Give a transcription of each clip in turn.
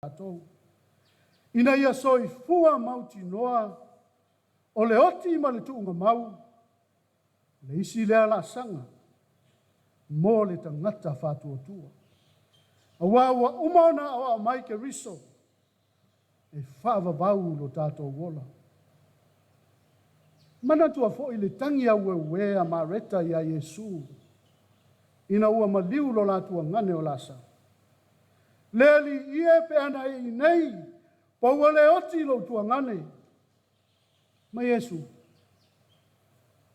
Tātou. Ina ia soi fua mauti noa, o le oti ma le tuunga mau, le isi lea la sanga, mo le tangata whātua tua. A wawa umana awa mai ke riso, e whaavavau lo tātou wola. Mana tua fo i le tangi au e a mareta ia Yesu, ina ua maliu lo lātua ngane o lasa. Leli ie pe ana i nei, paua le oti lo tua ngane. Ma Yesu,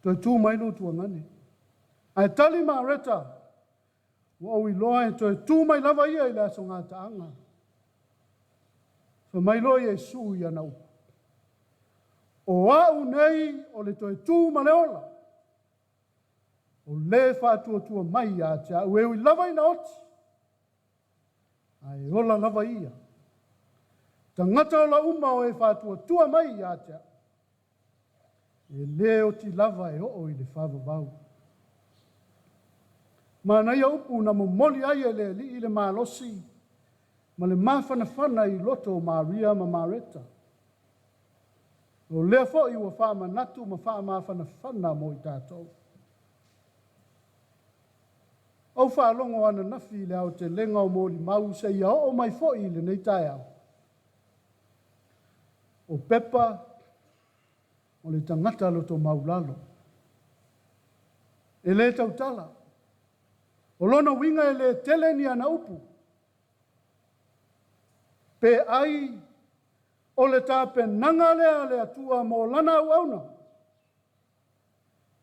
toi tu mai lo tua ngane. Ai tali mareta, wa o i loa e toi tu mai lava ia i le aso ngā taanga. Fa mai lo Yesu i anau. O au nei o le toi tu ma le ola. O le whātua tua mai a te au e ui lava i na oti. Ai ola lava ia. Tangata o la uma o e whātua tua mai i atea. E le o ti lava e o i le whāvavau. Mana ia upu na momoli ai e le li i le mālosi. Ma le mawhanawhana i loto o Maria ma Mareta. O lea fo i ua whāmanatu ma whāmawhanawhana mo i tātou. Au whaalongo ana nafi le au te lenga o mōli mau se ia o mai fo i le nei tai au. O pepa, o le tangata lo to maulalo. E le tautala. O lona winga e le tele ni ana upu. Pe ai, o le tāpe nanga lea le atua mo lana au auna.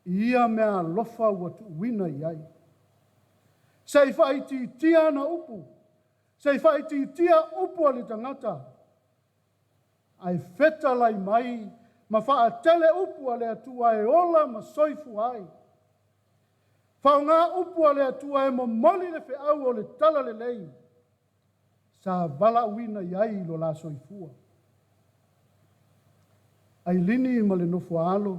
Ia mea lofa watu wina i ai. Sei whaiti tia na upu. Sei whaiti tia upu ali tangata. Ai feta lai mai, ma wha tele upu ale atua e ola ma soifu ai. Whao ngā upu ale atua e mo moli le whi au o le tala le lei. Sa vala uina iai lo la soifua. Ai lini ma le nofo alo.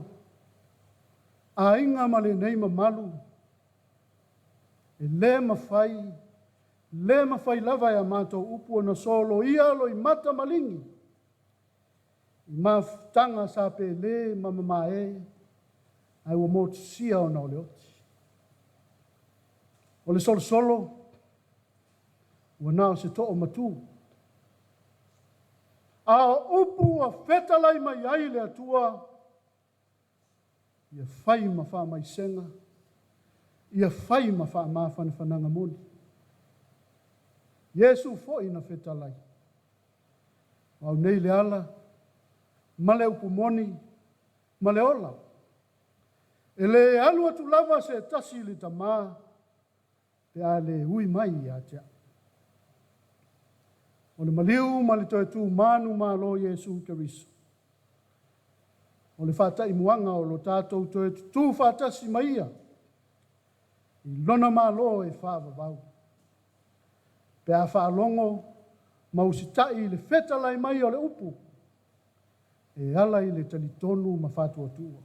A inga ma le nei ma malu. E le mawhai lava e a mātou upu na solo ia lo i mata malingi. I mawtanga sa pe le mamama e, ai wa mōt sia o na o le oti. O le solo, wa nao se to'o matu. A upu a fetalai mai ai le atua, ia whai ma wha mai senga, ia whai ma wha ma whananga moni. Yesu fo ina fetalai. Au nei le ala, ma le upu moni, ma le ola. E le alu atu lava se tasi li tamā, pe a le hui mai a tea. O le maliu ma le toe tu manu ma lo Yesu Keriso. O le whātai muanga o lo tātou toe tu whātasi maia. I lona ma lo e whāvavau. Pe a whaalongo, mausitai le fetalai mai o le upu. E ala i le talitonu ma whātua tua.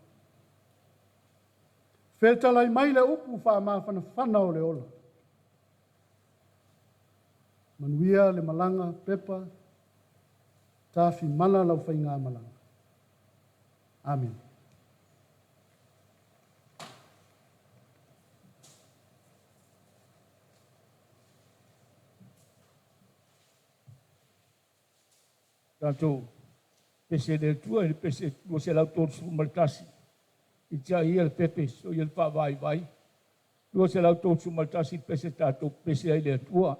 Fetalai mai le upu whāmawhana o le ola. Manuia le malanga, pepa, tāwhi mana lau whainga malanga. Amen. Tātou, pese le tua, pese tua se lau tōru su maltasi. I tia ia le pepe, so ia le whawai vai. Tua se lau tōru su maltasi, pese tātou, pese ai le tua.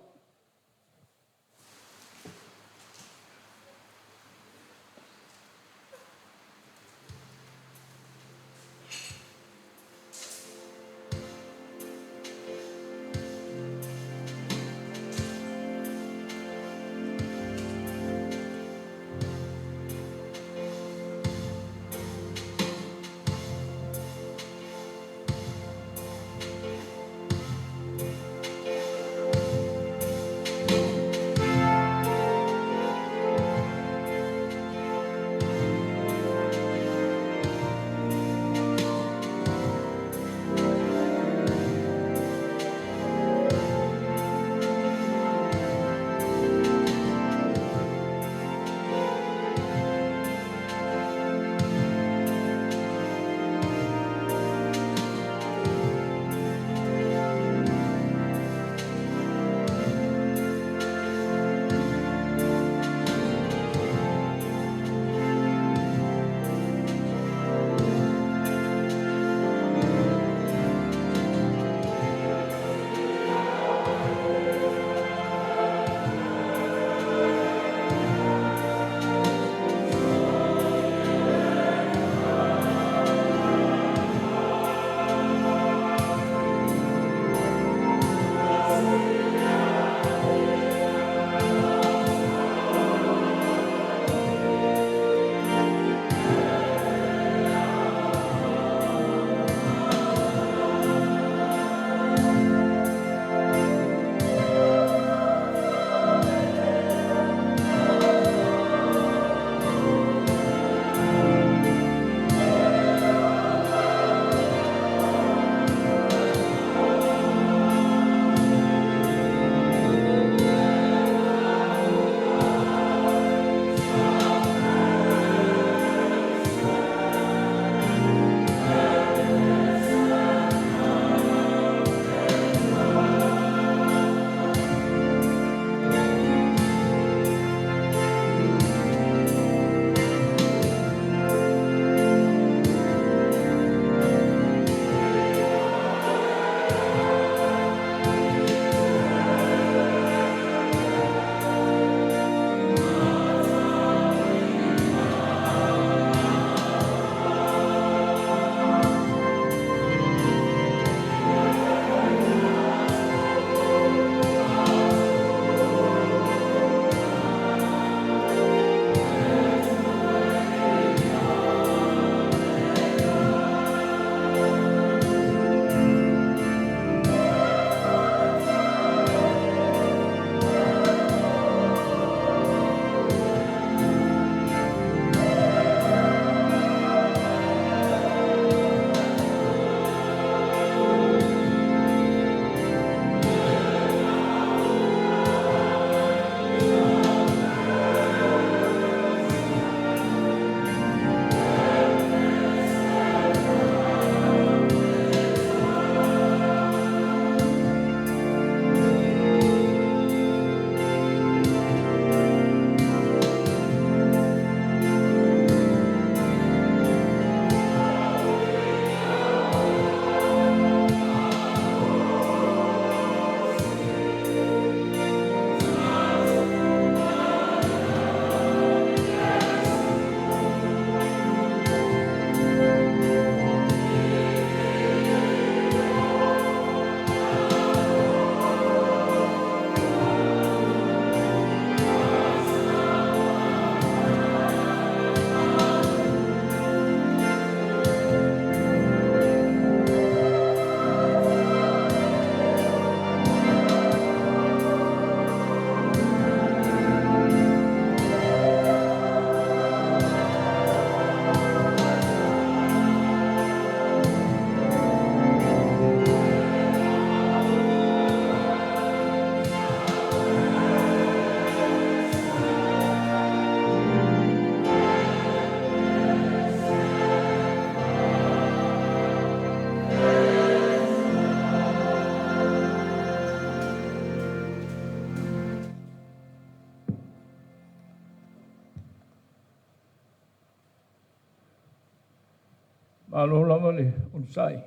Malo lama le on sai.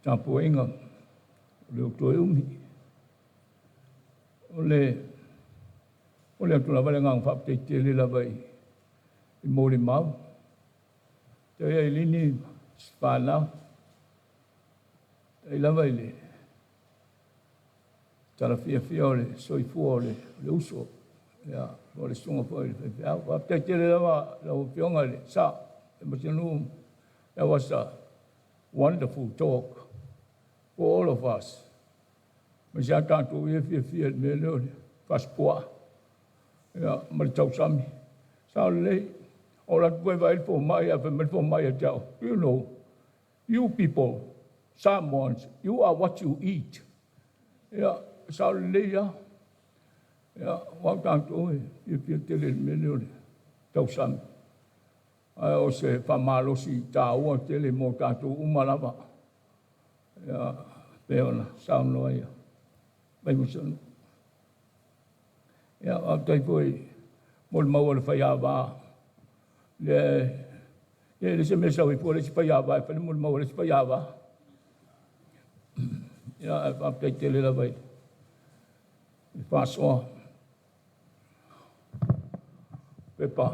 Tapo inga le o toi umi. Ole atu la vale ngang fa te te le la vai. I mori mau. Te ai lini spana. Te la vai le. Tara fia ole soifu ole le uso. Ya, ole sunga po le. Fa te te le la o fionga le sa. That was a wonderful talk for all of us. Mas já tanto fia melhor faz poa. Ja, mas tau sami. Sao le ora poi vai for mai ave me for mai tau. You know, you people, Samoans, you are what you eat. Ja, sao le ja. Ja, wat tanto fia tele melhor tau sami. O se whamalo si tāua tele mō tātou umalava. Ia, peona, saunoa ia. Pai musanu. Ia, a tai poi, mō le maua le whaiawā. Le se me sau i pō le si whaiawā, e whale mō le maua le si whaiawā. Ia, a tai tele la vai. I whasoa. Pepa.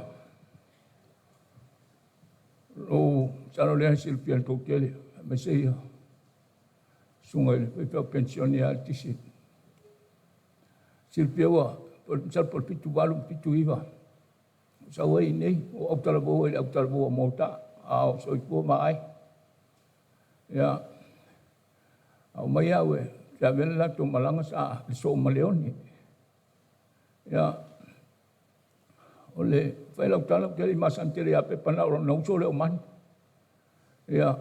O sano le sil pian to kele me sei sunga le pe pensione altisi sil piwa sal por pitu balu pitu iva sa wai nei o autalabo mota a so ipo mai ya au mai awe la vela to malanga sa so maleoni ya ole fai lau tala kere masantere ape pana o nau so le o man. Ia.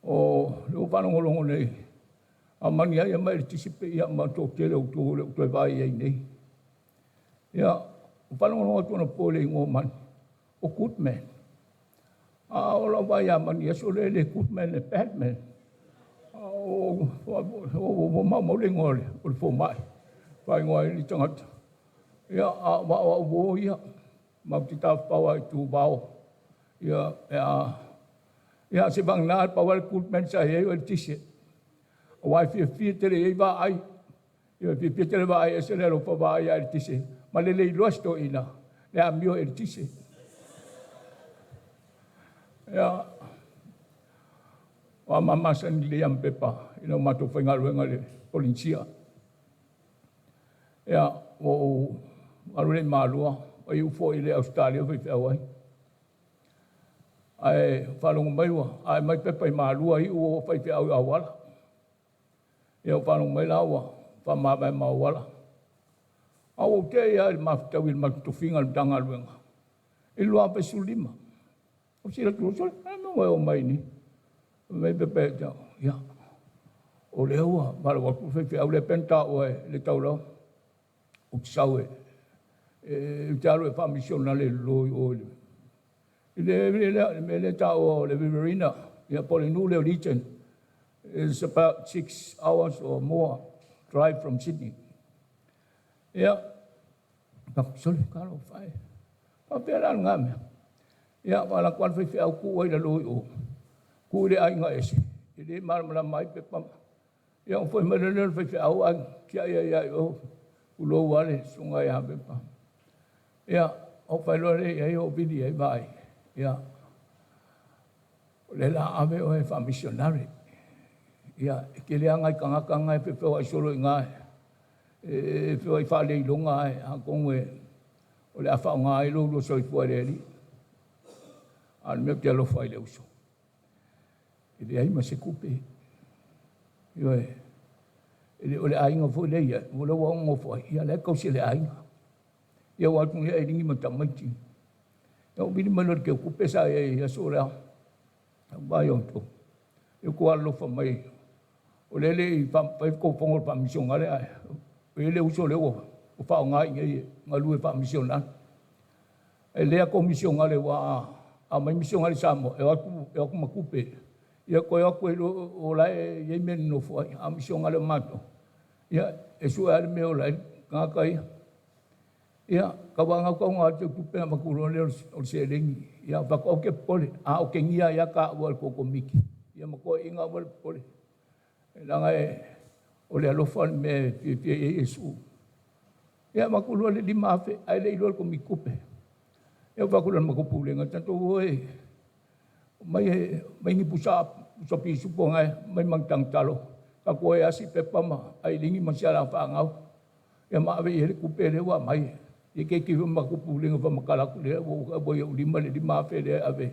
O leo whanongolongo nei. A mani ai a mai tisipe ia ma tō kere o tō le o tō vai ai nei. Ia. O whanongolongo tōna pōle i ngō man. O good man. A o la vai a mani a so le good man le bad man. O mamau le ngore. O le fō mai. Whai ngoi ni tangata. Ia, a wao ia, mau ti tau pawa i tū bao. Ia, se bang nā pawa le kūtmen sa hei o le tise. O wai fia tere ei wā ai. Ia, fia tere wā ai, e se lero pa wā ai le tise. Ma le lei loasto ina, le a mio e le tise. Ia, wa mamasan le am pepa, ina mato whaingaruenga le polinsia. Ia, o arule malua o iu fo ile Australia fi awai ai falong mai wa ai mai pepa malua i o fa fi au awala ia falong mai lawa fa ma mai mawala au ke ia ma tawil ma tu fingal dangal wenga i lua pe sulima o sila tu so no o mai ni mai pepe ja ia o lewa ma wa ku fi au le penta o le taulo o sawe Talo e whamisionale loi oile. Le tau le Riverina, ia Polinule region, is about 6 hours or more drive from Sydney. Ia, sorry, karo whai. Whapera ngame. Ia, wala kwan whi au kuai la loi o. Kui le ainga esi. Ile maramala mai pe pam. Ia, whai maranel whi au ang kia ia o. Ulo wale sunga ia pe pam. Ia, o whailore ei o bidi ei vai. Ia, le la ave o e whamisionare. Ia, ke le angai kangakangai pe peo ai solo i ngai. E peo ai whale i longa ai, a kongwe, o le a whao ngai lo soi fuareri. Al meo te alofa i le uso. E le aima se kupe. Ia e, o le ainga fo le ia, o le wango fo ia le kausi le ainga. Ia watu ia e ringi matamaiti. Ia o bini manor ke kupe sa ia sora. Vai on to. Ia ko alofa mai. O le i pai ko pongol pa mission ngale ai. O le uso le o fa ngai ngai ngalu pa mission na. E le ko mission ngale wa a mai mission ngale samo e aku makupe. Ia ko o la e men no fo a mission ngale mato. Ia e su ar me o la ngakai. Ia, kawanga ko nga te kupe na makulo le o se lengi. Ia, whaka oke pole. A oke ngia ia ka wal koko miki. Ia mako inga wal pole. E langa o le alofan me pia e Yesu. Ia makulo le lima afe, ai le ilo ko mikupe. Ia whakulo na makupule nga tanto oe. Mai ngi pusa pisu po ngai, mai mang tang talo. Ka koe asi pepama, ai lingi masiara whaangau. Ia maawe i kupe le wa mai. Ia ke kiwi makupule nga whamakalaku le, wo boia ulima le lima afe le ave.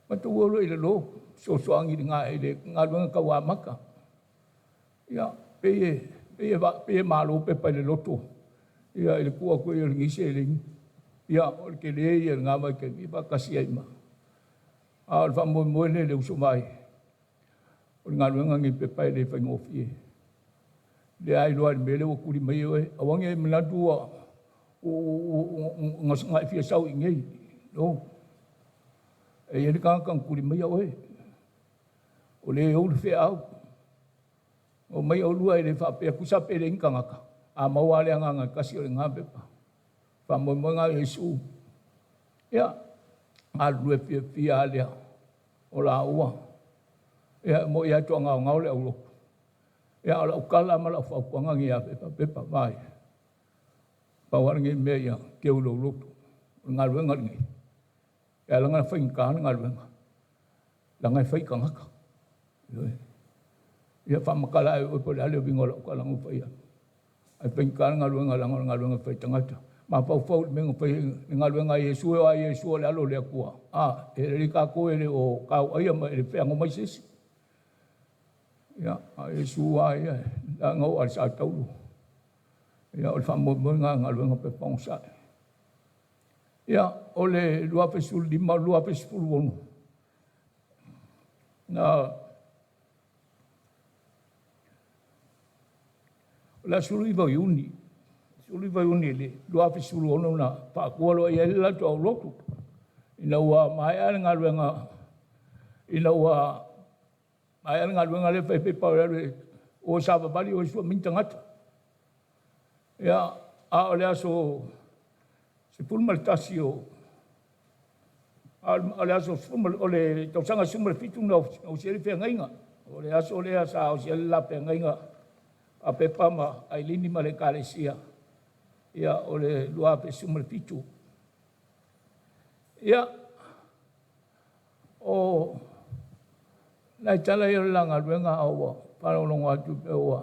Matu olo i le lo, soangi ngā e le ngā luenga ka wamaka. Ia, peye malo pepa le loto. Ia, ele kua koe i ngise e lingi. Ia, o ke le ia ngā mai ke ipa kasi ai ma. A le whamoe le uso mai. O ngā luenga ngi pepa e le whaingofie. Le ai loa le mele o kuri mai oe. Awange e manatua o ngai fia sau ingei. No. E ele kang kuri mai oe. O le o le fea au. O mai o lua e le whapea kusape le inkangaka. A maua le anga kasi o le ngā pepa. Whamoe ngā Yesu. Ia. A lue fia lea. O la ua. Ia mo ia tua ngau le au loko. Ia ala ukala ma la whaupuanga ngi a pepa mai. Pawarangi mea ia ke ulo loko. Ngā luenga ngi. Ia langa whaingkana ngā luenga. Langa whaikangaka. Ia whamakala e upo le ale wingola ukala ngu whaia. Ai whaingkana ngā luenga langa ngā luenga whaitangata. Ma pau mengo whai ngā luenga Yesu e a Yesu le alo le akua. E re ka koe le o kau aia ma e le whengo mai sisi. Ia, a Yesu a ia, la ngau al sa taulu. Ia, o le whamoe ngā luenga pe pangsa. Ia, o le lua pesul lima, lua pesul wonu. Na, la suru iwa iuni. Suru iwa iuni le, lua pesul wonu na, whaakualo ia le latu au lotu. Ina ua mai ale ngā luenga, ina ua ai ngā luenga le whai pepa o sāpa pali o isua mintangata. Ia, a o lea so, se pulmaritasi o, a lea so, o le tausanga sumare fitu na o siere whea ngainga. O lea so lea sa o siere la whea ngainga a pepa ma ai lini ma le kālesia. Ia, o le lua pe sumare fitu. Ia, o nai tala i o langa luenga aua, whanau atu pe oa,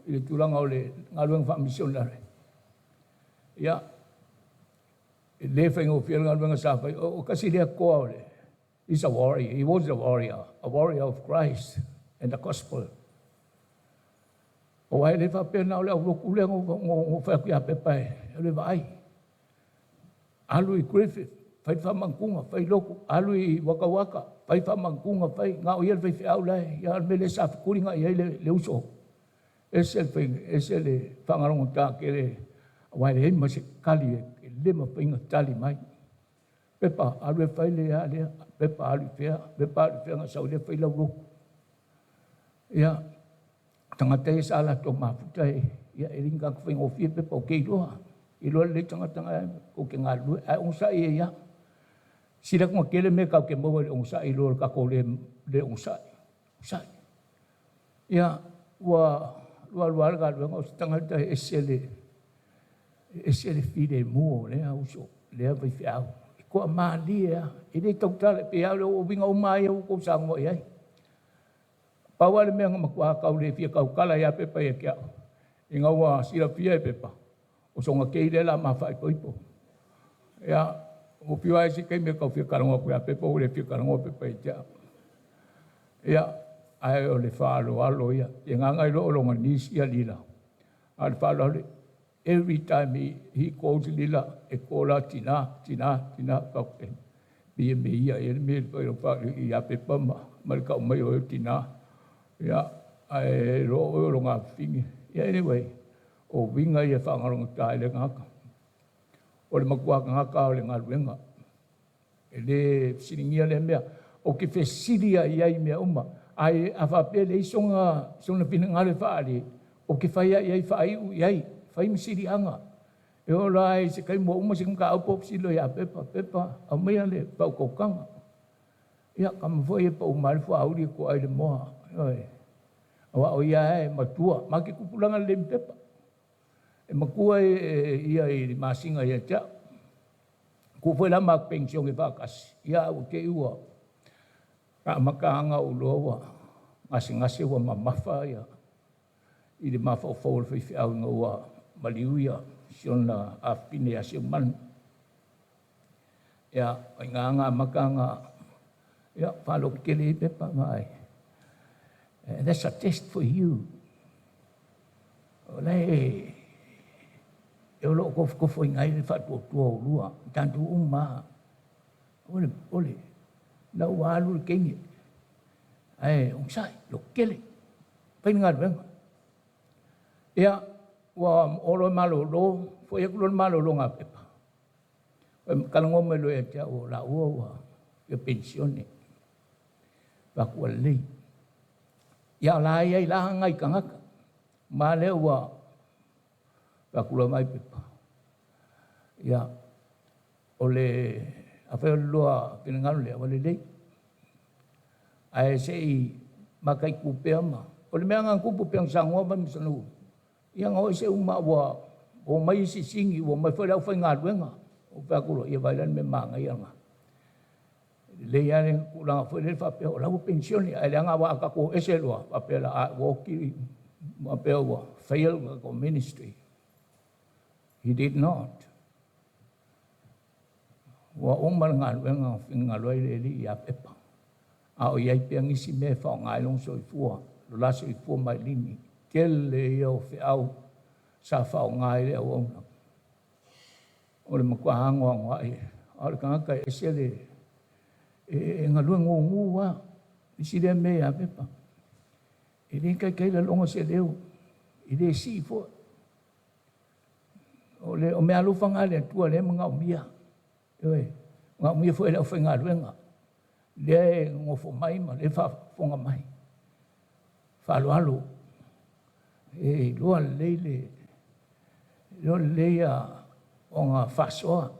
i le tūlanga o le ngā luenga wha misionare. Ia, e le whaingo whia ngā luenga sāwhai, o kasi lea koa o le. He's a warrior, he was a warrior of Christ and the gospel. O ai le whapea nao le au roku lea ngō whaku a pepai, e le vai. Alu i Griffith. Whai whamangkunga, whai loko, alu i waka waka, whai whamangkunga, whai ngā o iel whai whiau lai, ia me le sāwhikuringa i le uso. Ese le whangarongo tā ke le, wai le hema se kali e lema whainga tali mai. Pepa, alu e whai lea lea, pepa alu whea ngā sau lea whai lau loko. Ia, tangata e sāla tō mafuta e, ia e ringa ka whainga o whia pepa o keiroha. I loa le tangata ko ke ngā lue, ai onsa e ia. Sira kua kele me kau ke maua le onsa i loa kako le onsa. Ia, lua alga luenga o tangata e sele fide mua lea uso, lea vai whiau. I kua maali ea, i rei tautale pe au le o winga o mai au kou sango e ai. Paua le mea ngamakua kau le fia kau kala ia pepa e kia. I ngā ua sira fia e pepa. O songa kei le la mawhai poipo. Ia, o piwa e si kei me kau whia karangoa koe a pepa o le whia karangoa pepa i tea. Ia, ai o le whaalo alo ia. E nganga i loo longa nisi a lila. A le whaalo le, every time he calls lila, e kola tina, kau e. Pia me ia, e me i lo whaalo i a pepa ma, marika o mai o e tina. Ia, ai loo o longa whingi. Ia, anyway. O winga i e whangaronga tae le ngaka. O le makua ngaka o le ngā luenga. E le siringia le mea. O ke whesiria i ai mea uma. Ai a whapea le isonga pina ngare whaare. O ke whaia i ai whaaiu i ai. Whai misiri anga. E o lai se kai mo uma se ka opo si lo ya pepa o mea le pa ko kanga. Ia kam foi e pa o mal fo auri ko ai le moa. Oi. Awa o ia e matua, ma ke kupulanga le pepa. E makua ia i masinga ia tia. Ku foi la ma pension e vakas. Ia o ke ua. Ka makanga o loa. Ngasi wa mamafa ia. I le mafa o fawal fifi au ngua maliuia. Siona a pine a siu man. Ia, nganga makanga. Ia, whalo kele pepa mai. That's a test for you. Olei, eu lo ko foi ngai le fatu tua lua, tanto uma. Ole. Na walu kengi. Ai, sai, lo kele. Pai ngar ben. Ia, wa olo malo lo, foi ko malo lo nga pepa. Kalau ngome lo e tia o la wa ke pensione. Ba ko le. Ia la ia la ngai kangaka. Ma le wa ba kula mai pepa. Ia ole a fe loa pinangalu le wale le. Ai sei makai kupea ma. Ole me anga kupu peang sangwa ba misanu. Ia ngoi se uma wa o mai si singi o mai fa fa ngaluenga. O pa kulo ia bailan me manga ia nga. Le ia kulang fa le fa pe o la pensione ai nga wa ka ko ese loa pa pe la wo ki ma pe wa fail ko ministry. He did not. Wa umar ngaluenga fingaloi le li ia pepa. A o iai peang isi me fa ngai long soi fua. Lo la soi fua mai lini. Kele ia o fe au. Sa fa ngai le o ona. O le makua hangoa ngai. A le kangaka e se le. E ngalua ngongu wa. Isi le me ia pepa. E le kai la longa se leo. E le si fua. O le o me alu fanga le tua le mga o mia. Oi. Nga o mia fua le o whainga luenga. Le ngofo mai ma le whafonga mai. Whalualu. E lua leile. Lua leia o ngā whasoa.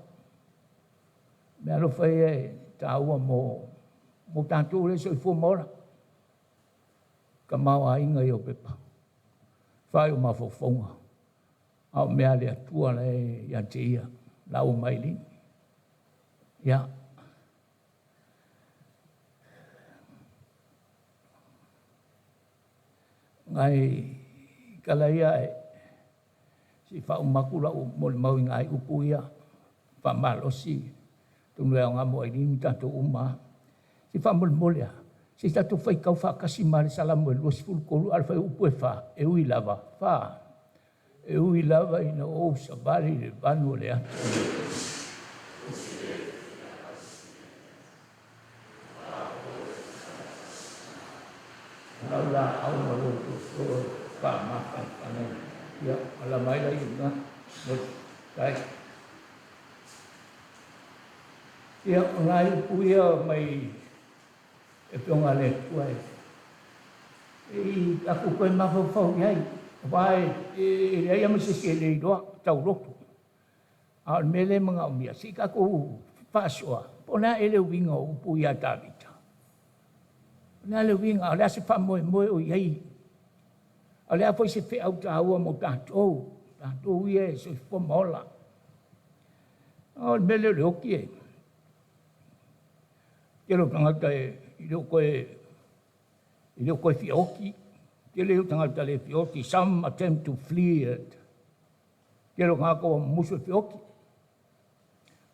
Me alu whai e tāua mo tātou le soi fua mora. Ka maua inga i o pepa. Whai o mawhofonga. Au mea le atua le ia te ia. Lau mai li. Ia. Ngai kalaia e. Si whau makula o mole mau ngai upu ia. Whamalo si. Tunu ea ngā moa i ni tātou uma. Si whamole mole a. Si tātou whai kau whakasi mare salamu e luas fulkolu. Al whai upu e wha. E ui lava. Wha. E ui lava ina o sabari le vanu le atu. Laula au maroto so pa makan pane. Ya, ala mai la ina. Mot kai. Ya, ngai puia mai e ponga le tuai. E aku koe mafau iai. Vai e ia mase se le doa tau roto. Al mele mga umia si ka ko pasua. Pona ele winga o puia tavita. Na le winga ala se fa mo o iai. Ala foi se fe au taua mo tatou. Tatou ie se fo mola. Al mele le okie. Kero tangata i leo koe fioki. Kele tangata le fioki, some attempt to flee it. Kero ngako muso fioki.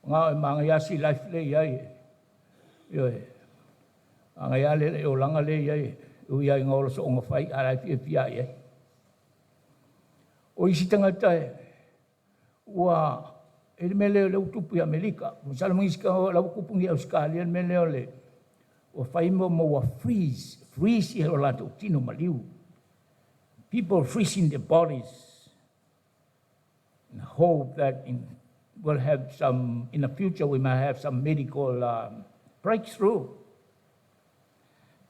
Ngā e mga yasi life le iai. Ioe. Mga yale le o langa le iai. O iai ngolo so onga whai, arai fia fia iai. O isi tangata e. Ua, ele me leo le utupu i Amerika. Musala mangisika o lau kupungi Australia, me leo le. O whai mo wa freeze. Freeze i hero lato tino maliu. People freezing their bodies and hope that we'll have some, in the future we might have some medical breakthrough.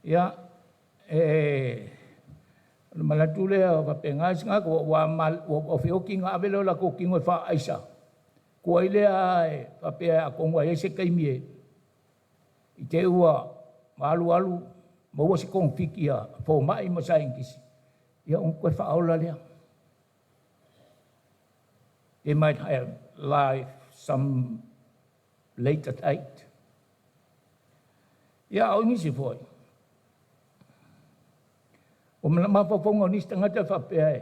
Yeah, Malatu lea ka penga singa ko wa mal o feo kinga avelo la ko kingo fa aisa. Ko ilea pa pe a kongo e se kai mie. I te ua malu alu mo wa se kong fikia fo mai mo sa ingisi. Ia on ko fa aula lea. They might have life some later date. Ia o ngisi foi. O mana mafafonga ni tangata fa pe ai.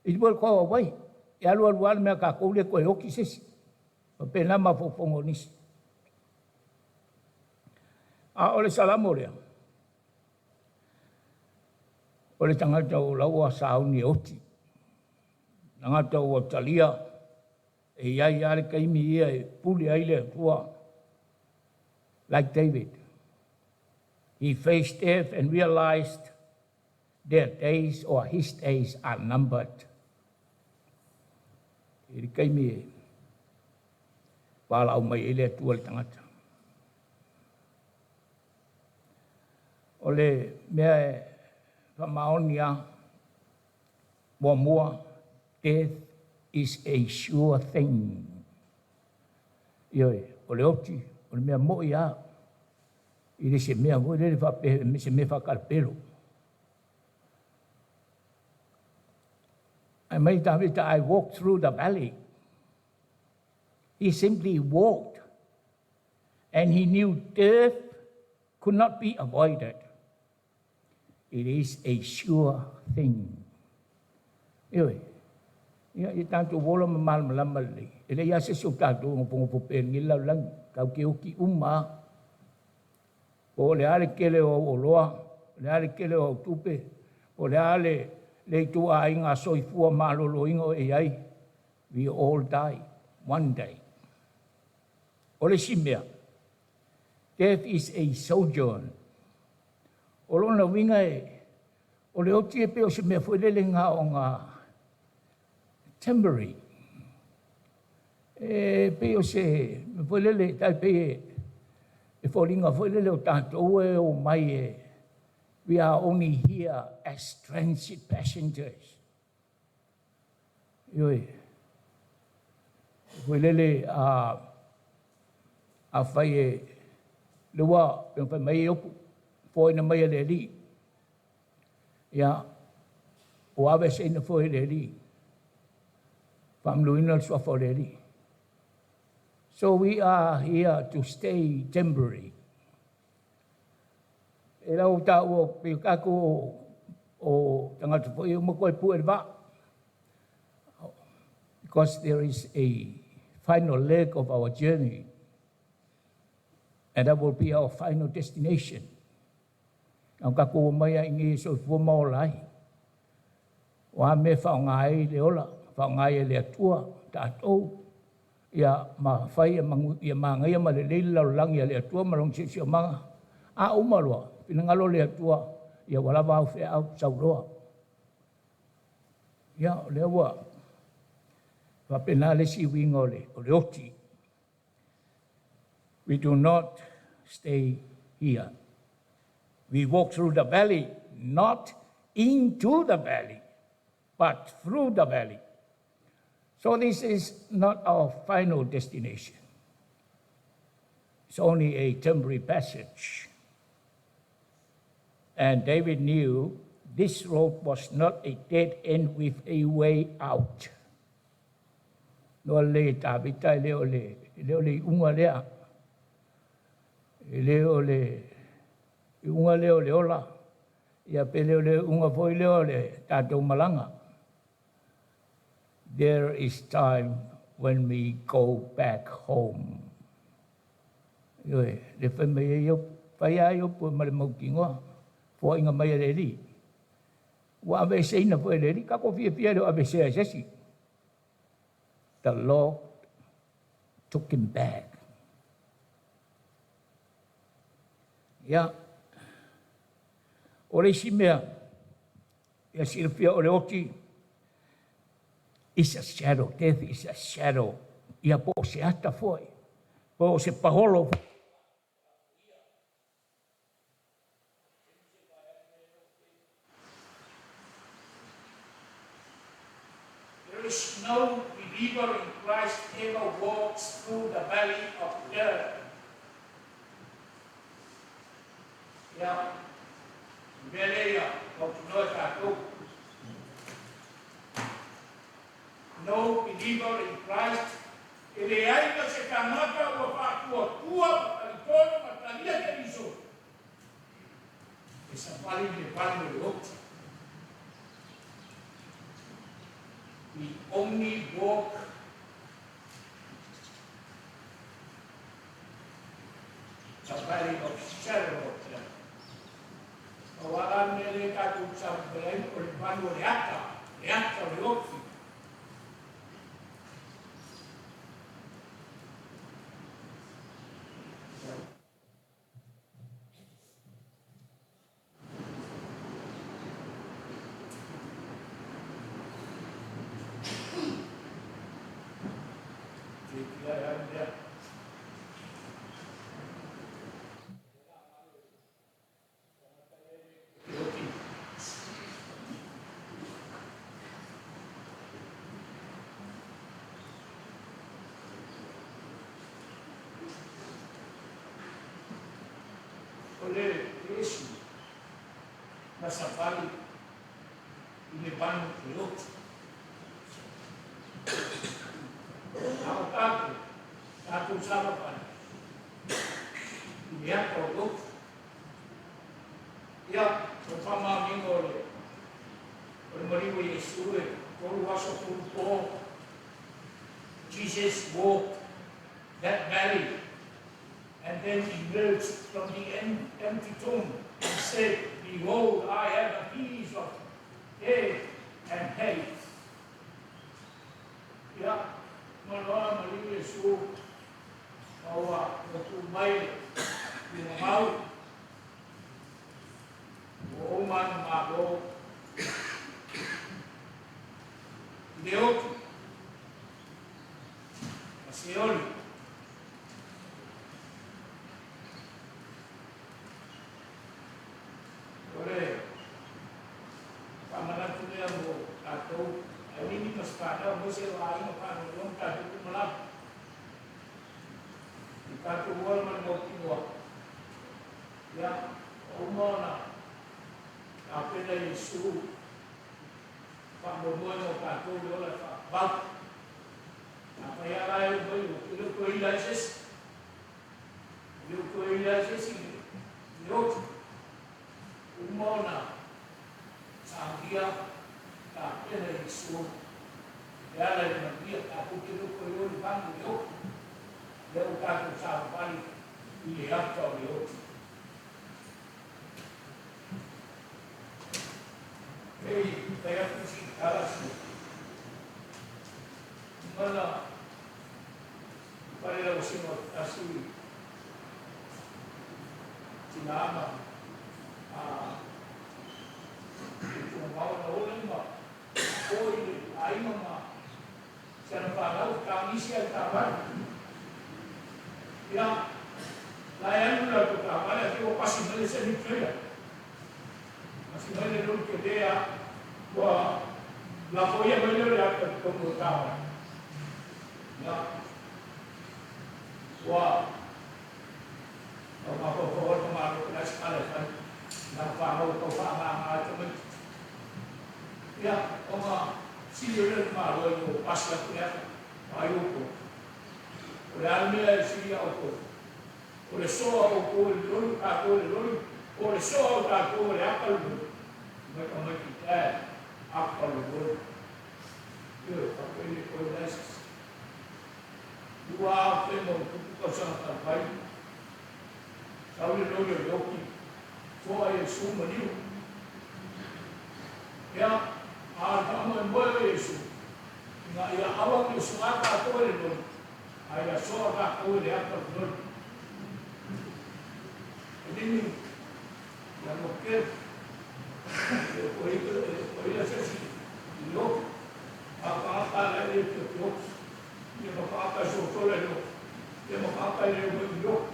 I bol ko wai. Ya lu alu me ka ko le ko oki sesi. Pa pe na mafafonga ni. A ole salamo le. Ole tangata o lawa sa ni oti. Ngata o talia. E ai ale kai mi e puli ai le tua. Like David. He faced death and realized their days or his days are numbered. I kai mi e wala o mai ele tua le tangata. Ole mea whamaonia mua death is a sure thing. Ioi, ole oti, ole mea mo ia. I se mea mo le whape, me se mea whakarapero. I made David, I walked through the valley. He simply walked. And he knew death could not be avoided. It is a sure thing. Ioi, ia I tanto wola mal malamali. Ele ia se so tato ngopo pen ngila lang kau ke uki uma. O le ale kele o loa, le ale kele o tupe, o le ale le tua inga soifua malolo ingo e ai. We all die one day. O le simea. Death is a sojourn. O lona winga e, o le oti e pe o se mea fuelele ngā o ngā Tembury. E pe o se me fuelele tai pe e fōringa fuelele o tātou e o mai e. We are only here as transit passengers. Ioi. Fuelele a whai e lua, pe whai mai opu. Fōina mai le li. Ia, o awe se ina fōi le li. Whamluina swa fōi le li. So we are here to stay temporary. E lau tā ua pe kako o tangata fōi o mako e pu e wa. Because there is a final leg of our journey. And that will be our final destination. Ang kako mai a ingi so fu mo lai. Wa me fa ngai le ola, fa ngai le tua ta to. Ya ma fai ma ya ma ngai ma le la lang ya le tua ma long si ma. A o ma lo, pinangalo le tua ya wala va fe au sau lo. Ya le wa. Va penale si wingole, o le oti. We do not stay here. We walk through the valley, not into the valley, but through the valley. So this is not our final destination. It's only a temporary passage. And David knew this road was not a dead end with a way out. No le tabita le unga lea. Unga leo leola, ia pe leo le unga foi leo le tātou malanga. There is time when we go back home. Ioi, le whai ai opu ma le maukingoa, fua inga mai le li. Wa ave seina fua le li, kako fia leo ave sea sesi. The Lord took him back. Yeah. O le simea, ia sirpia o le oti, is a shadow, death is a shadow. Ia po se ata foi, po se paholo. Because no believer in Christ ever walks through the valley of death. Yeah. Belea, no believer in Christ. Ele ainda se canata o tuaalitona matalia que hizo. Esa pali de palo de otro. We only walk the valley of shadow of death. Awalan nele katu sabelai o palo de ata de otro. Oleh Yesus, nasa pali iniban Lot. Ako tato sama pa. Iniyak ko Lot. Ya, pamaming oleh. Mariwo Yesus, kung waso pulpo, Jesus walked that valley. And then he emerged from the empty tomb and said, behold, I have a piece of death and hate. Ya, malawa Mariwo Yesus, mawa natumay, binamaw, uuman mago, Deot, Masioli. Oleh pamalan punya mo atau ini pas pada mo se lain apa belum tadi tu malam kita tu wal man mo kiwa ya umona apa dah Yesus pak mo mo katu lo la pak apa ya lain boleh itu kau ilajes ini umona sangia tak ada Yesus ya lain dia aku kira kau bang yo dia utak usah balik ini apa yo saya pusing alas mana pada musim asli Sinama itu mau orang mah, koi air mah, siapa tahu kami siapa kabar, ya layan dulu tu kabar, tapi pasti Malaysia ni kaya, masih Malaysia dulu kerja, wah, lapoya Malaysia dia ketemu kabar, ya, wah. Apa kemarin kita sekali kan, nampak kau faham macam ya, orang siapa malu itu pas lah ayu ko, orang ni siapa ko, orang soal ko, orang kau orang soal kau orang apa lu, mereka kita apa lu, yo apa ini kau dah dua apa yang kau sangat terbaik. Kau ni loyo yoki, kau Yesus meniu. Ya, kamu yang boleh Yesus. Nggak ya awak Yesus apa kau ni loyo. Ayah soal kau ni apa loyo. Ini yang mungkin, kau ini sesi loyo. Apa lagi itu loyo. Dia apa soal loyo. Dia apa loyo.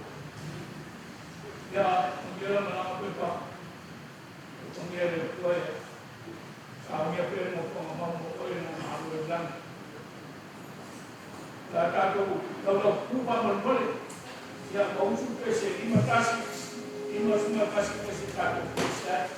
Ya, mungkin mana apa? Mungkin itu ya. Kami apa yang mau ngomong, mau yang nak bilang, La tato kalau kupa mole ya kau suka se lima kasih lima semua kasih kasih tato bisa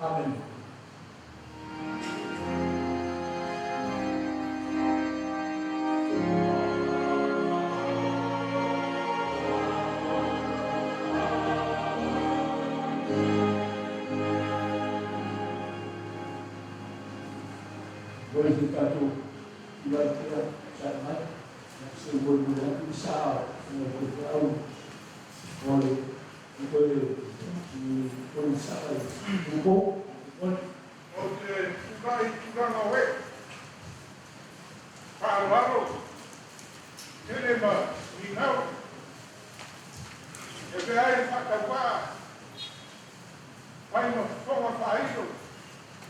Amen. tato ia kira sangat sebelum bulan bisa tahu oleh polisi hukum Oke, sudah ngawe. Kalau ini mah minau. Ebe ai fakawa. Ai no soma faito.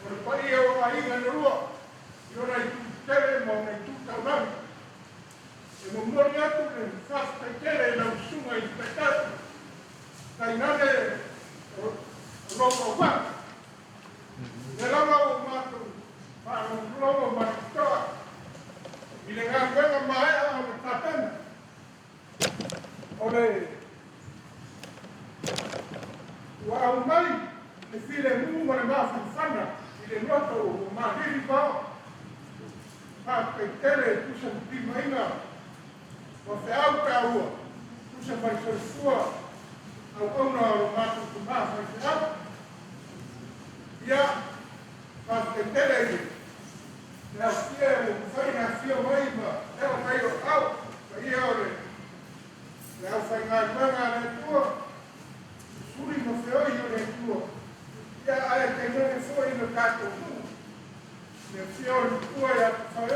Por pai eu aí na rua. Eu não quero mo nem tu taunam. E mo moria tu nem faz pequena na suma espetáculo. Tainade logo va. Nelawa o mato, para o lobo matitoa. I le ngā kuenga mai a o tatana. Ole, ua au mai, le file mungo le maa whanwhana, I le noto o maa hiri pao. Pa kei tere, tusa mpima inga, o te au ka ua, tusa mai soifua, au auna o mato tu maa whai au. Ia, Porque tele na fia foi na fia maiva ela caiu ao aí olha ela foi na manga na tua suri no foi na tua e aí que não foi no cato na fia no tua ya foi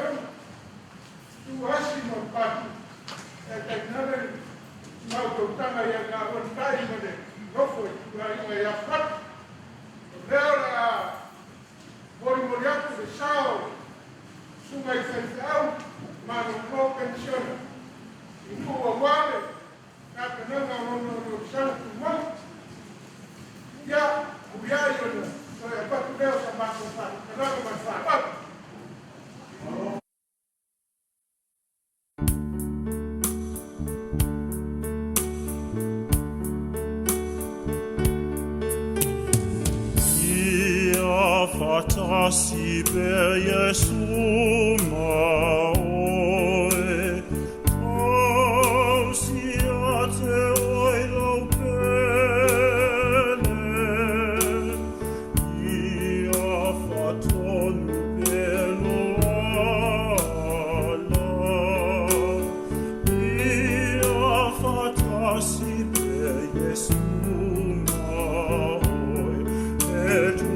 tu acha no pato é que não tocava ya na vontade mas não foi aí ya fato ela Moriato de Sao, Suma Essencial, mas não pensiona. E no Ovale, na Penanga, no Santo Mão, e a Ubiaio, só é para tu Deus, a Marco Pato, Penanga, mas Pato. Fatasi be Jesu maoe, tausia te oilo pele, ia fatonu pelo ala, ia fatasi be Jesu maoe, e tu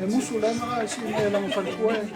E musu lai maka si me lang falkua e.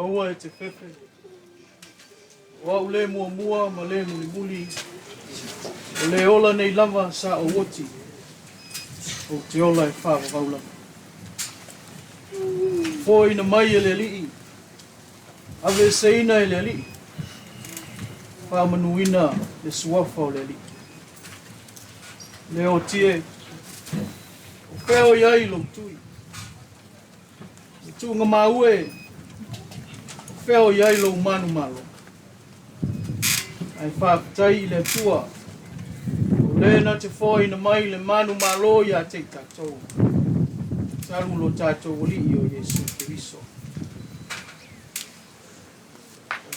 Aua e te whewhe. Wa ule mua mua ma le muli muli. O le ola nei lava sa o woti. O te ola e whawa haula. Fo ina mai e le lii. Ave se ina e le lii. Wha manuina le suafa o le lii. Le o tie. O peo iai lo tui. Tu nga maue. Peo iai lo manu malo. Ai whaakutai le tua. O le na te fo ina mai le manu malo ia te tatou. Saru lo tatou li o Yesu Kiriso.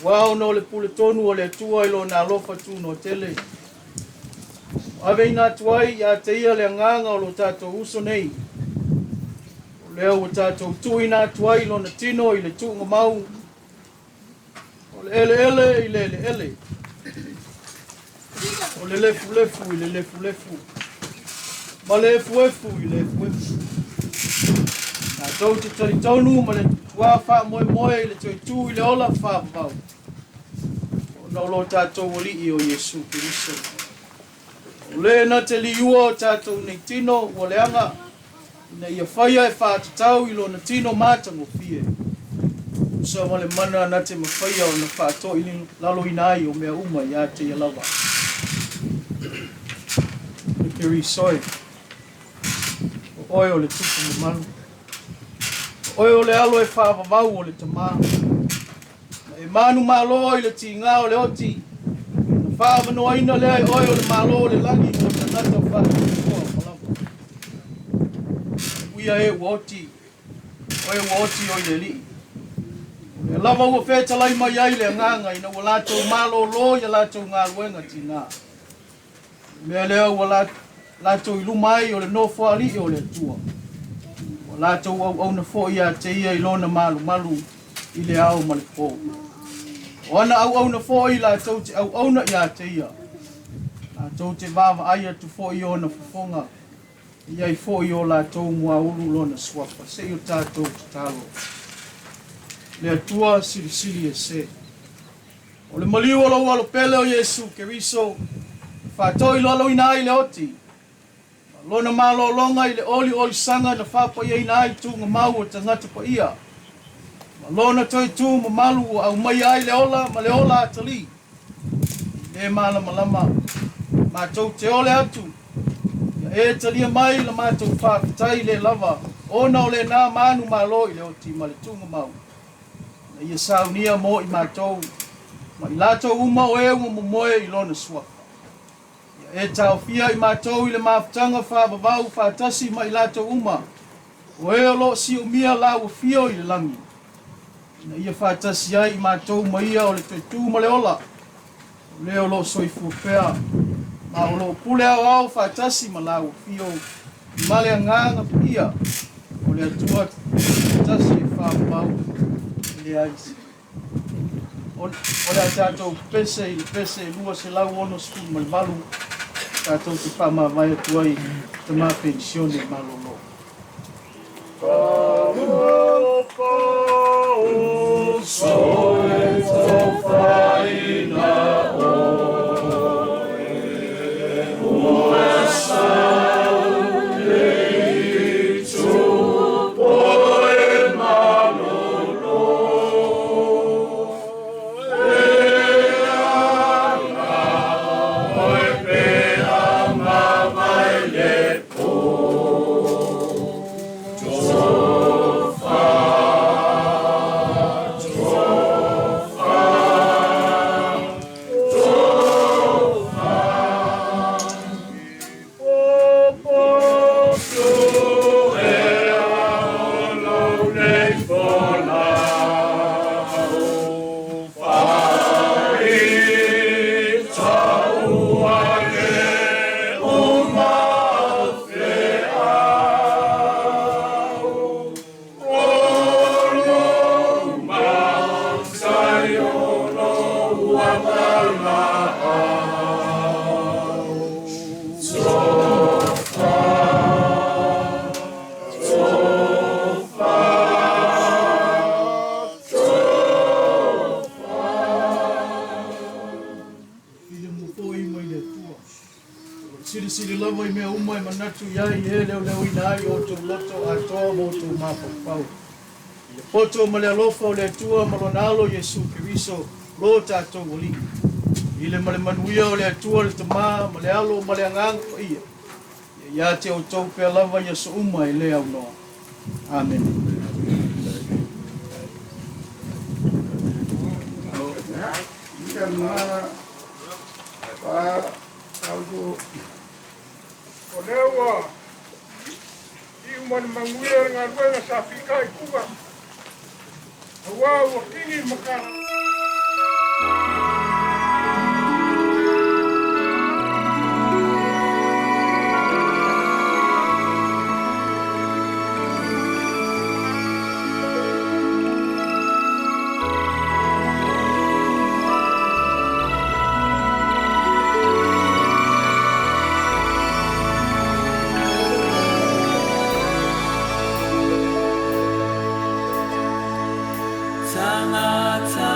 Wao no le pule tonu o le tua ilo na alofa tu no tele. Ave ina tuai ia te ia le nganga o lo tatou uso nei. O leo o tatou tu ina tuai ilo na tino i le tu ngamau. Ele ele ile ele ele. O le lefu lefu ile lefu lefu. Ma le lefu lefu ile lefu lefu. Na tau te tari taunu ma le tua wha moe moe ile toi tu ile ola wha pau. O na lo tātou o li o Yesu Kiriso. O le na te liua o tātou nei tino o le anga. Ina ia whaia e wha tatau ilo na tino mātango fie. So mole mana na te mawhaia o na whāto i lalo ina ai o mea uma i a te ia lava. kiri soi. Oe o le tupu malu. Oe o le alo e whaavavau o le tamā. E manu malo i le tinga o le oti. Whaavanoa ina lea i oe o le malo o le langi o le nata whaavanoa. Uia e uoti. Oe uoti o i le li. E lava ua whetalai mai ai le nganga ina ua lātou malo lo ia lātou ngā luenga tina. Mea lea ua lātou ilu mai o le nofo ali o le tua. Ua lātou au na fo ia te ia i lona malu i le au ma le pō. O ana au na fo i lātou te au na ia te ia. Lātou te vava ai atu fo i o na fofonga. Ia i fo i o lātou mua ulu lona swapa. Se i o tātou te talo. Le atua sili e se. O le maliu alo pele o Yesu Keriso. Whātoi lolo ina i le oti. Lona malo longa i le oli sanga na whapa i ina ai tūnga mau o tangata pa ia. Lona toi tū ma malu au mai ai le ola ma le ola atali. E malama. Mātou te ole atu. E talia mai la mātou whākitai le lava. Ona o le nā manu malo i le oti ma le tūnga mau. Ia saunia mo i mātou. Ma i lātou uma o e uma moe i lona suaka. Ia e tau fia i mātou i le mawhtanga whaavavau whātasi ma i lātou uma. O e o lo si o mia la ua fio i le langi. Ina ia whātasi ai i mātou ma ia o le tuetū ma le ola. O le o lo soifu pēa. Ma o lo pule au whātasi ma la ua fio i male a nganga pia. O le atua whātasi e whaavavau. Le aisi. O le tātou pese i le pese lua se lau ono skulu ma le malu. Tātou te whama vai atua i te mā pensione malolo. Kamuka o soe tau whaina oe. Ua sau le tupo e malolo. Sili lava i mea umai manatu iai e leo inai o tu loto a toa mo tu mapapau. I le poto ma le alofa o le atua ma lona alo Yesu Keriso lo tātou wali. I le male manuia o le atua le tamā ma le alo ma le angang pa ia. Ia te o tau pea lava Yesu umai le au noa. Amen. O lewa, i umana manguia ngā ruenga sa whika i kuga. Awa ua kingi makara. Tangata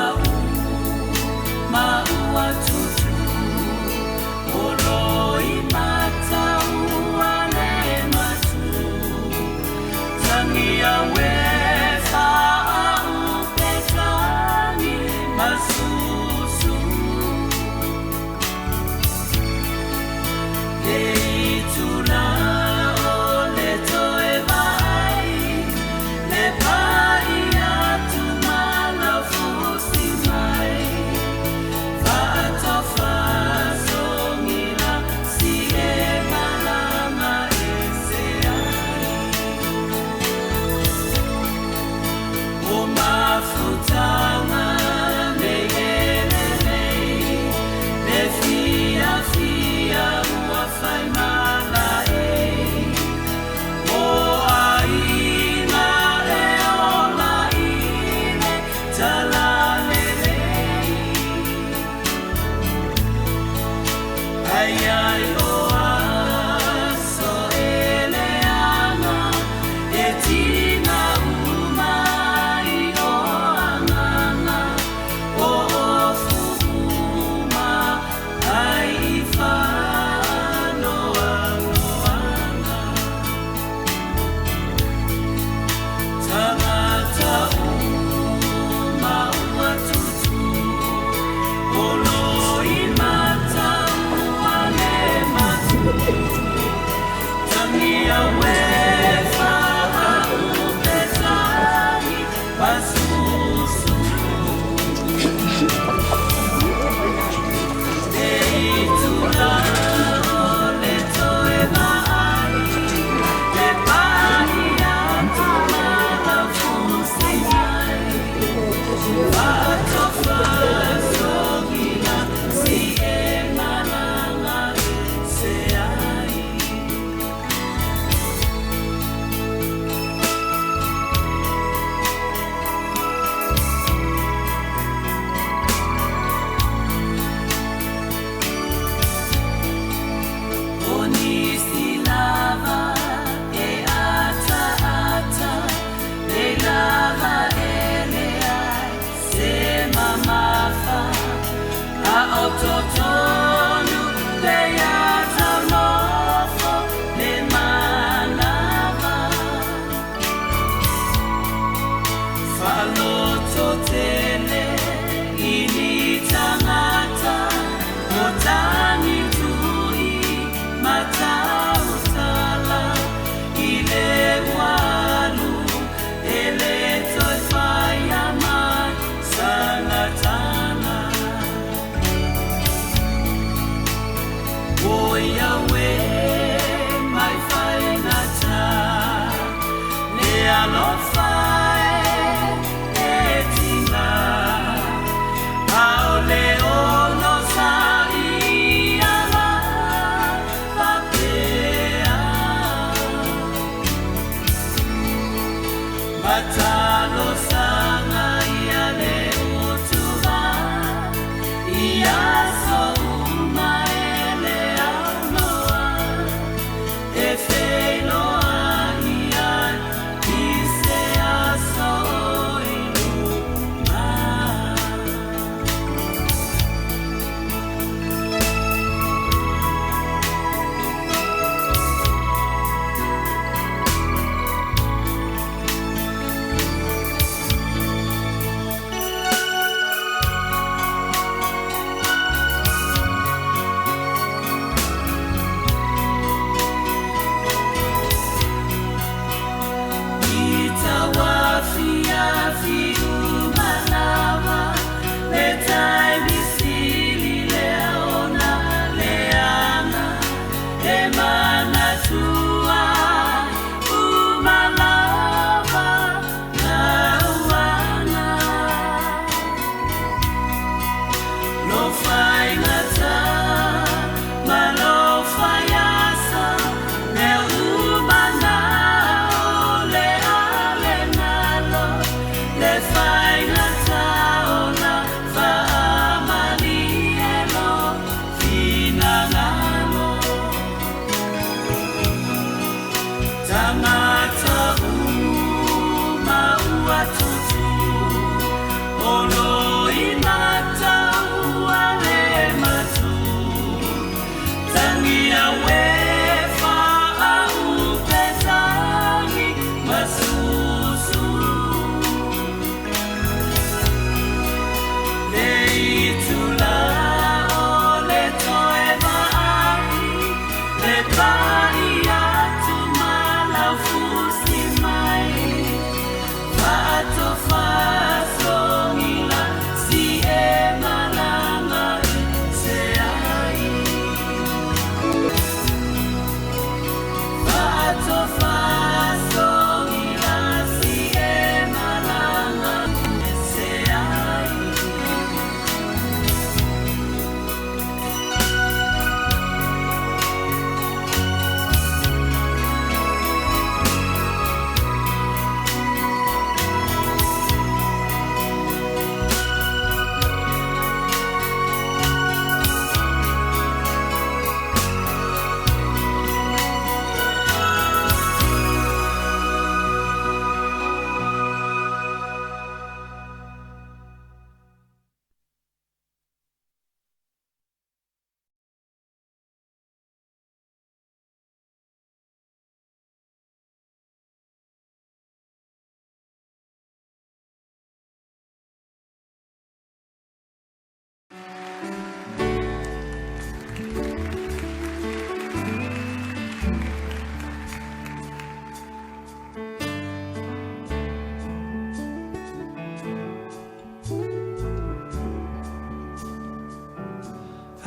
Mama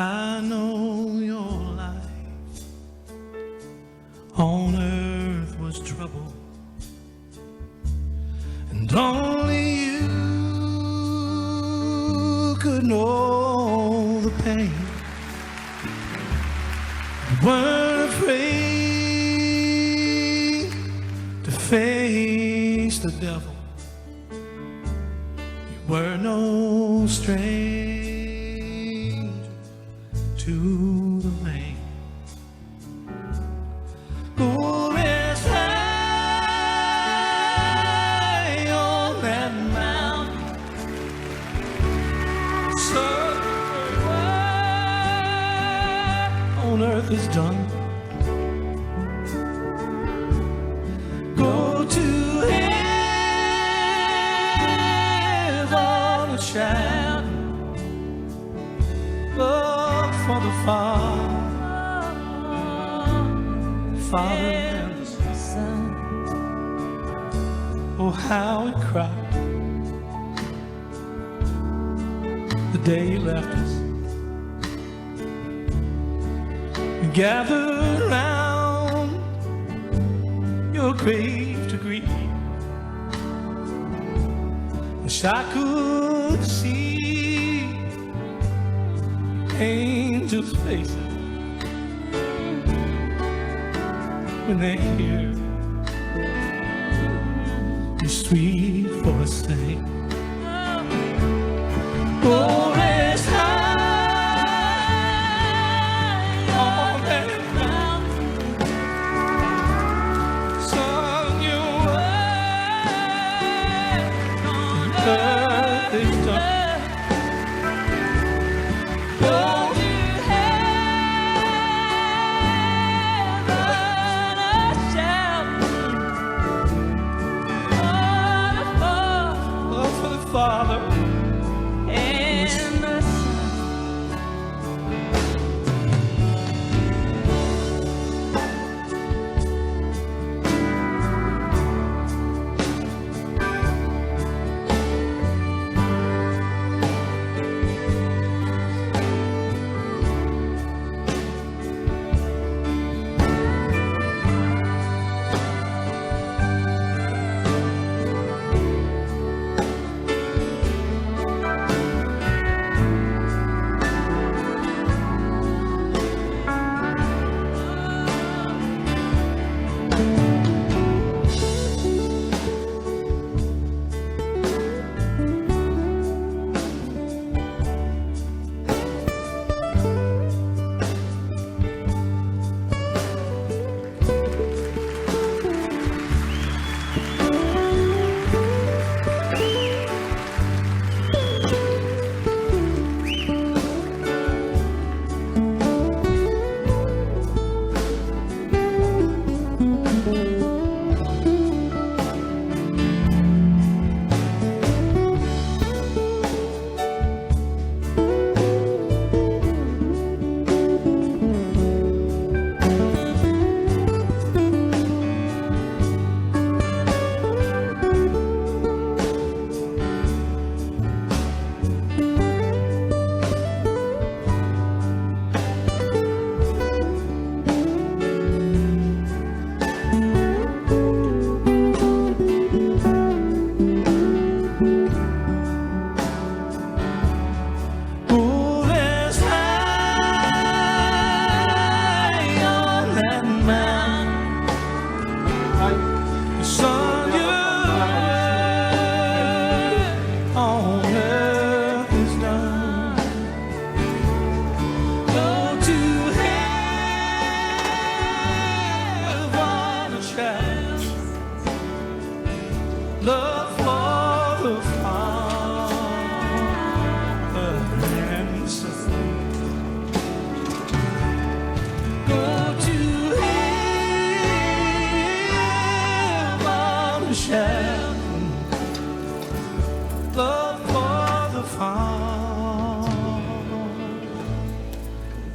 I know your life on earth was trouble, and only you could know the pain. You weren't afraid to face the devil. You were no stranger to the rain. Oh, it's high on that mountain, so on earth is done. Go to heaven and shout, love for the Father and the Son. Oh, how it cried the day you left us. We gathered round your grave to grieve. Wish I could see angels' faces when they hear your sweet voice sing. Oh, it's high on that mountain, son, you were on earth is done.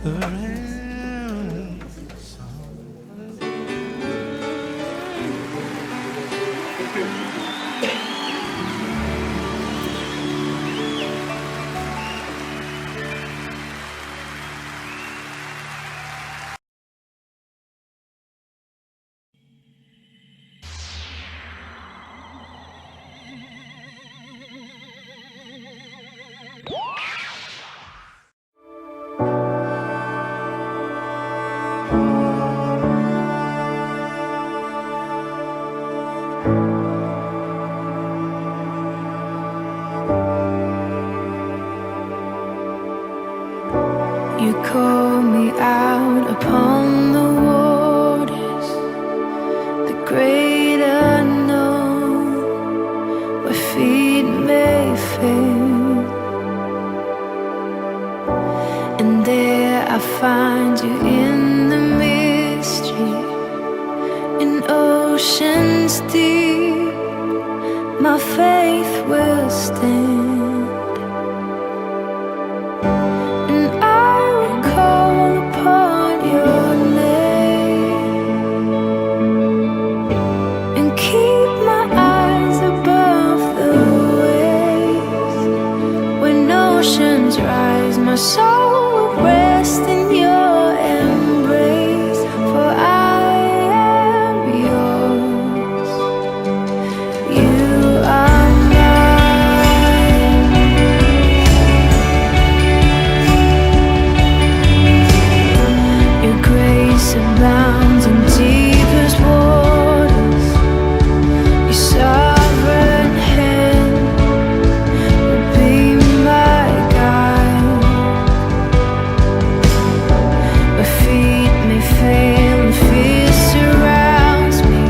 You call me out upon the waters, the great unknown, where feet may fail. And there I find you in the mystery, in oceans deep. My faith will stand. My soul will rest in your embrace, for I am yours. You are mine. Your grace abounds in deepest waters. Your sovereign hand will be my guide. My feet may fail and fear surrounds me.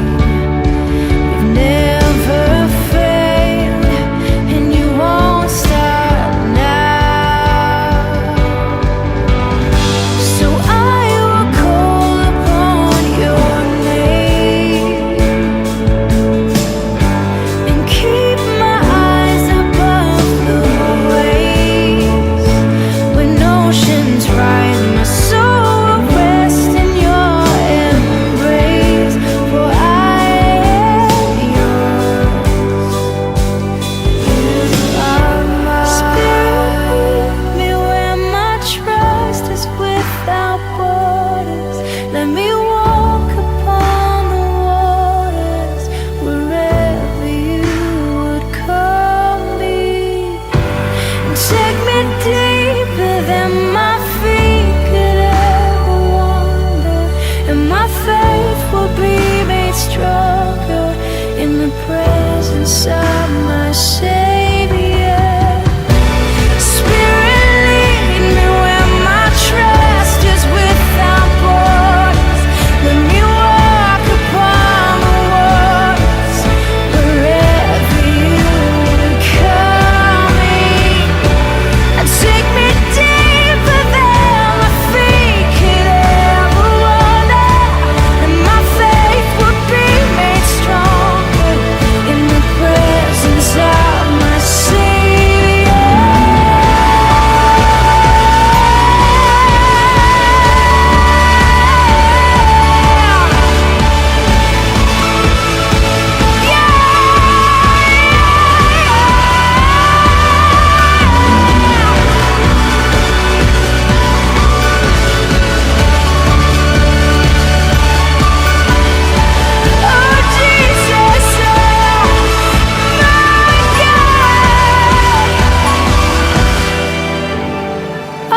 You've never failed, and you won't start now. So I will call upon your name and keep my eyes above the waves. When oceans rise, my soul will rest in your embrace, for I am yours. You are mine. Spirit, lead me where my trust is without borders. Let me walk upon the waters wherever you would call me. Take me deeper than my feet could ever wander, and my faith will be made stronger in the presence of my Savior. Spirit, lead me where my trust is without borders. Let me walk upon the waters wherever you would call me. Take me deeper than my feet could ever wander, and my faith will be made stronger in the presence of my Savior. Oh Jesus, my God, I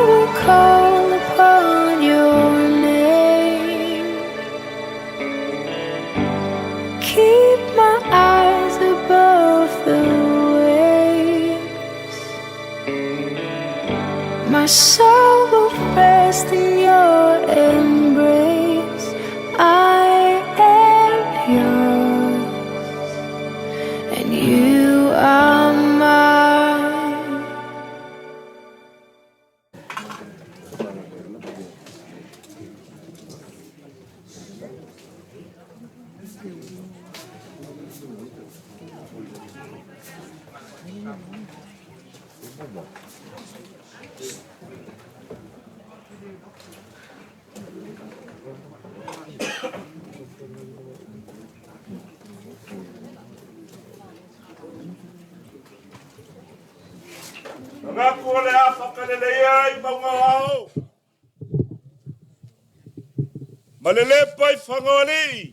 will call upon your name. Keep my eyes above the waves. My soul will rest in your embrace. I am yours, and you are mine. Ngaku ole apa kalelea I mangao. Malele pai fangoli.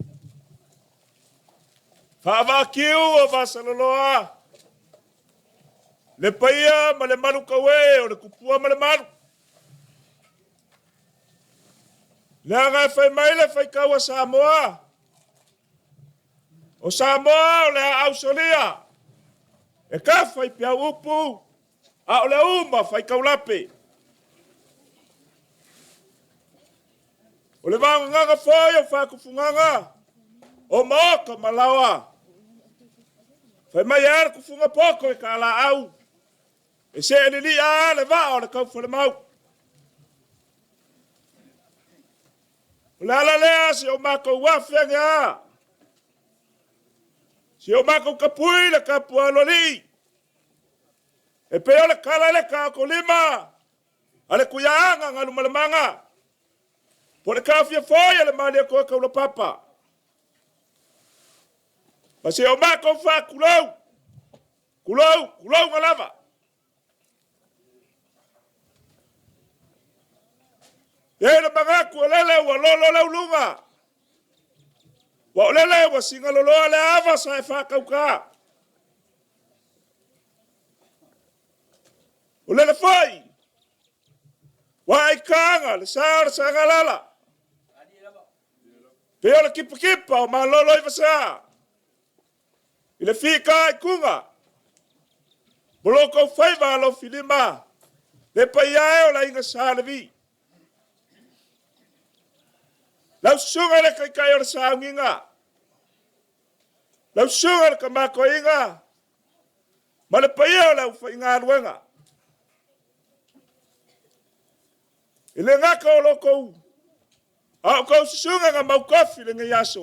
Favakiu o vasaloloa. Le paia male malu kawe o le kupua male malu. Le anga fai maile fai kawa Samoa. O Samoa o le Australia. E ka fai pia upu. A o le uma fai kaulape. O le vanga nganga foi o fa kufunganga. O moka malawa. Fai mai ar kufunga poko e kala au. E se ele li a le va o le kau fole mau. O le ala lea se o mako wafenga. Se o mako kapui le kapua loli. E pe o le kala le kako lima. Ale kuyaanga ngalu malemanga. Po le kafia foi le mali ko ka lo papa. Pa se o mako fa kulou. Kulou ngalava. Ele mangaku lele wa lolo le ulunga. Wa lele wa singa lolo le ava sa fa kauka. O lele foi. Wa ikanga le sar sangalala. Peo kipa o malolo I vasa. Ile fika ikunga. Boloko foi va lo filima. Le paia o la inga salvi. Lau sunga le kai o sa nginga. Lau sunga le kamako inga. Ma le paia o la fa inga ruenga. Ile ngaka o loko. A ko sunga nga mau kofi le ngiaso.